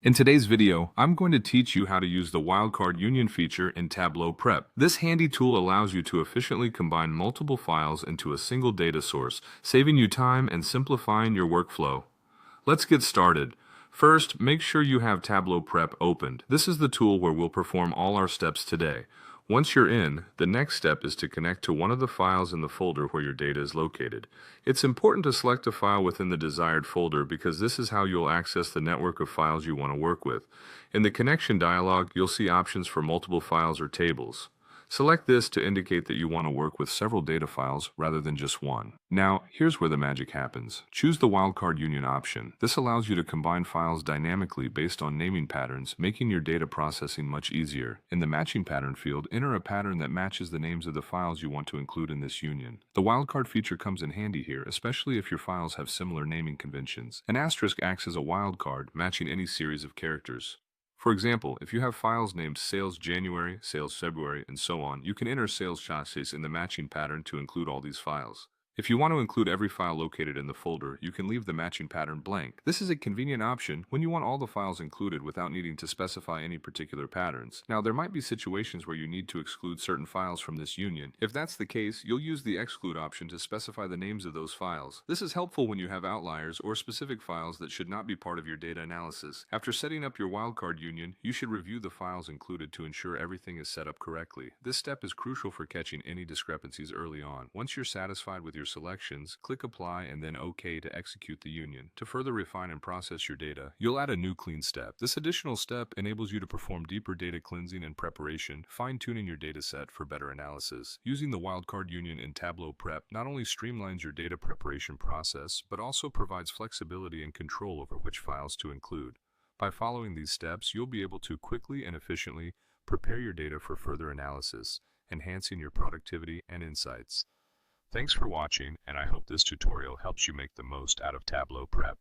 In today's video, I'm going to teach you how to use the Wildcard Union feature in Tableau Prep. This handy tool allows you to efficiently combine multiple files into a single data source, saving you time and simplifying your workflow. Let's get started. First, make sure you have Tableau Prep opened. This is the tool where we'll perform all our steps today. Once you're in, the next step is to connect to one of the files in the folder where your data is located. It's important to select a file within the desired folder because this is how you'll access the network of files you want to work with. In the connection dialog, you'll see options for multiple files or tables. Select this to indicate that you want to work with several data files rather than just one. Now, here's where the magic happens. Choose the Wildcard Union option. This allows you to combine files dynamically based on naming patterns, making your data processing much easier. In the Matching Pattern field, enter a pattern that matches the names of the files you want to include in this union. The Wildcard feature comes in handy here, especially if your files have similar naming conventions. An asterisk acts as a wildcard, matching any series of characters. For example, if you have files named Sales January, Sales February, and so on, you can enter Sales Chassis in the matching pattern to include all these files. If you want to include every file located in the folder, you can leave the matching pattern blank. This is a convenient option when you want all the files included without needing to specify any particular patterns. Now, there might be situations where you need to exclude certain files from this union. If that's the case, you'll use the exclude option to specify the names of those files. This is helpful when you have outliers or specific files that should not be part of your data analysis. After setting up your wildcard union, you should review the files included to ensure everything is set up correctly. This step is crucial for catching any discrepancies early on. Once you're satisfied with your selections, click Apply and then OK to execute the union. To further refine and process your data, you'll add a new clean step. This additional step enables you to perform deeper data cleansing and preparation, fine-tuning your data set for better analysis. Using the Wildcard Union in Tableau Prep not only streamlines your data preparation process, but also provides flexibility and control over which files to include. By following these steps, you'll be able to quickly and efficiently prepare your data for further analysis, enhancing your productivity and insights. Thanks for watching, and I hope this tutorial helps you make the most out of Tableau Prep.